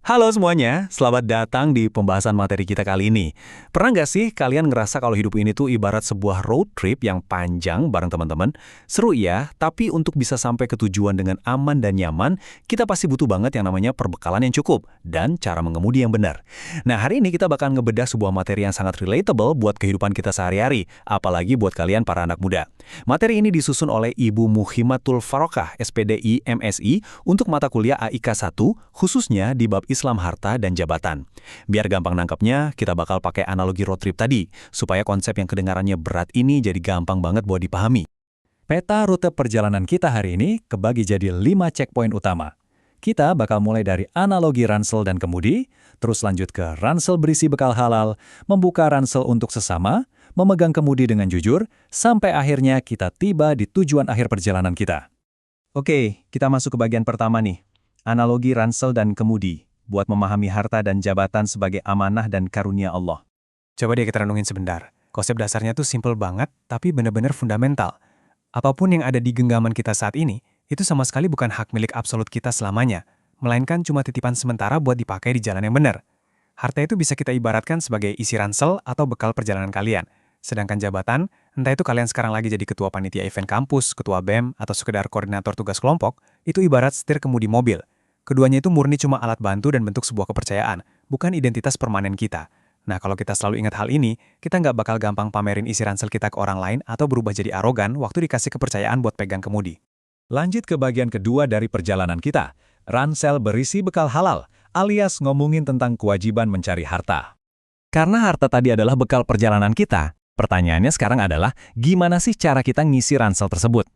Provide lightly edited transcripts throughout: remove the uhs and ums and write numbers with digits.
Halo semuanya, selamat datang di pembahasan materi kita kali ini. Pernah nggak sih kalian ngerasa kalau hidup ini tuh ibarat sebuah road trip yang panjang bareng teman-teman? Seru ya, tapi untuk bisa sampai ke tujuan dengan aman dan nyaman, kita pasti butuh banget yang namanya perbekalan yang cukup dan cara mengemudi yang benar. Nah, hari ini kita bakal ngebedah sebuah materi yang sangat relatable buat kehidupan kita sehari-hari, apalagi buat kalian para anak muda. Materi ini disusun oleh Ibu Muhimatul Farokah, SPDI MSI, untuk mata kuliah AIK 1, khususnya di bab Islam harta dan jabatan. Biar gampang nangkepnya, kita bakal pakai analogi road trip tadi, supaya konsep yang kedengarannya berat ini jadi gampang banget buat dipahami. Peta rute perjalanan kita hari ini kebagi jadi 5 checkpoint utama. Kita bakal mulai dari analogi ransel dan kemudi, terus lanjut ke ransel berisi bekal halal, membuka ransel untuk sesama, memegang kemudi dengan jujur, sampai akhirnya kita tiba di tujuan akhir perjalanan kita. Oke, kita masuk ke bagian pertama nih. Analogi ransel dan kemudi, buat memahami harta dan jabatan sebagai amanah dan karunia Allah. Coba deh kita renungin sebentar. Konsep dasarnya tuh simple banget, tapi benar-benar fundamental. Apapun yang ada di genggaman kita saat ini, itu sama sekali bukan hak milik absolut kita selamanya, melainkan cuma titipan sementara buat dipakai di jalan yang benar. Harta itu bisa kita ibaratkan sebagai isi ransel atau bekal perjalanan kalian. Sedangkan jabatan, entah itu kalian sekarang lagi jadi ketua panitia event kampus, ketua BEM, atau sekedar koordinator tugas kelompok, itu ibarat setir kemudi mobil. Keduanya itu murni cuma alat bantu dan bentuk sebuah kepercayaan, bukan identitas permanen kita. Nah, kalau kita selalu ingat hal ini, kita nggak bakal gampang pamerin isi ransel kita ke orang lain atau berubah jadi arogan waktu dikasih kepercayaan buat pegang kemudi. Lanjut ke bagian kedua dari perjalanan kita, ransel berisi bekal halal, alias ngomongin tentang kewajiban mencari harta. Karena harta tadi adalah bekal perjalanan kita, pertanyaannya sekarang adalah, gimana sih cara kita ngisi ransel tersebut?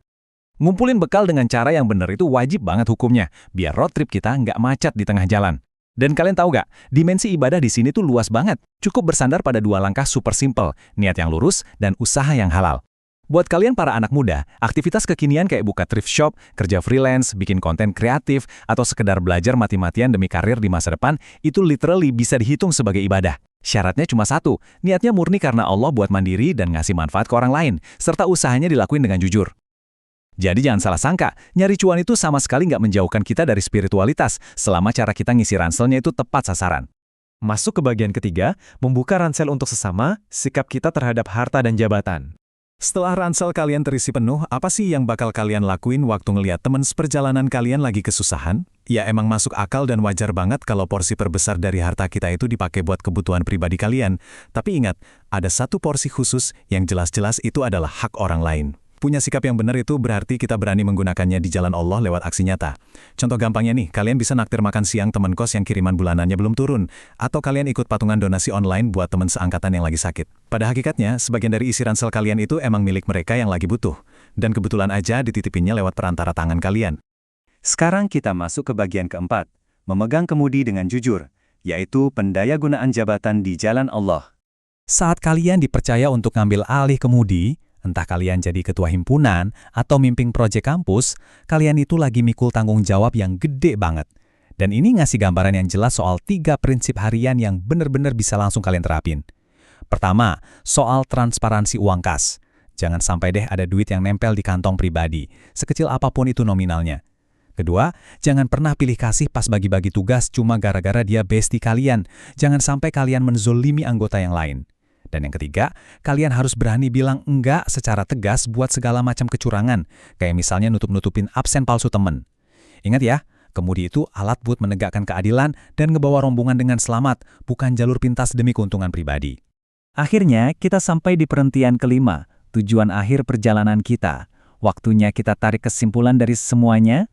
Ngumpulin bekal dengan cara yang benar itu wajib banget hukumnya, biar road trip kita nggak macet di tengah jalan. Dan kalian tahu nggak, dimensi ibadah di sini tuh luas banget. Cukup bersandar pada 2 langkah super simple, niat yang lurus dan usaha yang halal. Buat kalian para anak muda, aktivitas kekinian kayak buka thrift shop, kerja freelance, bikin konten kreatif, atau sekedar belajar mati-matian demi karir di masa depan, itu literally bisa dihitung sebagai ibadah. Syaratnya cuma satu, niatnya murni karena Allah buat mandiri dan ngasih manfaat ke orang lain, serta usahanya dilakuin dengan jujur. Jadi jangan salah sangka, nyari cuan itu sama sekali nggak menjauhkan kita dari spiritualitas, selama cara kita ngisi ranselnya itu tepat sasaran. Masuk ke bagian ketiga, membuka ransel untuk sesama, sikap kita terhadap harta dan jabatan. Setelah ransel kalian terisi penuh, apa sih yang bakal kalian lakuin waktu ngeliat teman seperjalanan kalian lagi kesusahan? Ya emang masuk akal dan wajar banget kalau porsi terbesar dari harta kita itu dipakai buat kebutuhan pribadi kalian. Tapi ingat, ada satu porsi khusus yang jelas-jelas itu adalah hak orang lain. Punya sikap yang benar itu berarti kita berani menggunakannya di jalan Allah lewat aksi nyata. Contoh gampangnya nih, kalian bisa naktir makan siang teman kos yang kiriman bulanannya belum turun. Atau kalian ikut patungan donasi online buat teman seangkatan yang lagi sakit. Pada hakikatnya, sebagian dari isi ransel kalian itu emang milik mereka yang lagi butuh. Dan kebetulan aja dititipinnya lewat perantara tangan kalian. Sekarang kita masuk ke bagian keempat, memegang kemudi dengan jujur, yaitu pendayagunaan jabatan di jalan Allah. Saat kalian dipercaya untuk ngambil alih kemudi, entah kalian jadi ketua himpunan atau mimpin proyek kampus, kalian itu lagi mikul tanggung jawab yang gede banget. Dan ini ngasih gambaran yang jelas soal 3 prinsip harian yang benar-benar bisa langsung kalian terapin. Pertama, soal transparansi uang kas. Jangan sampai deh ada duit yang nempel di kantong pribadi, sekecil apapun itu nominalnya. Kedua, jangan pernah pilih kasih pas bagi-bagi tugas cuma gara-gara dia bestie kalian. Jangan sampai kalian menzolimi anggota yang lain. Dan yang ketiga, kalian harus berani bilang enggak secara tegas buat segala macam kecurangan, kayak misalnya nutup-nutupin absen palsu temen. Ingat ya, kemudi itu alat buat menegakkan keadilan dan ngebawa rombongan dengan selamat, bukan jalur pintas demi keuntungan pribadi. Akhirnya, kita sampai di perhentian kelima, tujuan akhir perjalanan kita. Waktunya kita tarik kesimpulan dari semuanya.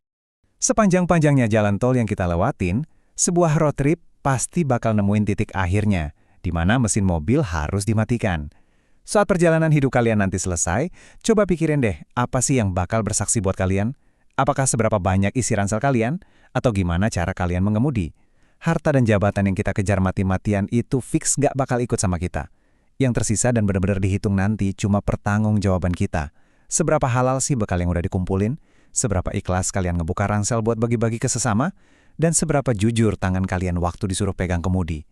Sepanjang-panjangnya jalan tol yang kita lewatin, sebuah road trip pasti bakal nemuin titik akhirnya, di mana mesin mobil harus dimatikan. Saat perjalanan hidup kalian nanti selesai, coba pikirin deh, apa sih yang bakal bersaksi buat kalian? Apakah seberapa banyak isi ransel kalian? Atau gimana cara kalian mengemudi? Harta dan jabatan yang kita kejar mati-matian itu fix gak bakal ikut sama kita. Yang tersisa dan benar-benar dihitung nanti cuma pertanggungjawaban kita. Seberapa halal sih bekal yang udah dikumpulin? Seberapa ikhlas kalian ngebuka ransel buat bagi-bagi ke sesama? Dan seberapa jujur tangan kalian waktu disuruh pegang kemudi?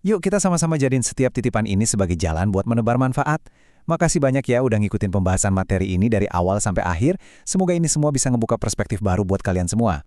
Yuk kita sama-sama jadiin setiap titipan ini sebagai jalan buat menebar manfaat. Makasih banyak ya udah ngikutin pembahasan materi ini dari awal sampai akhir. Semoga ini semua bisa ngebuka perspektif baru buat kalian semua.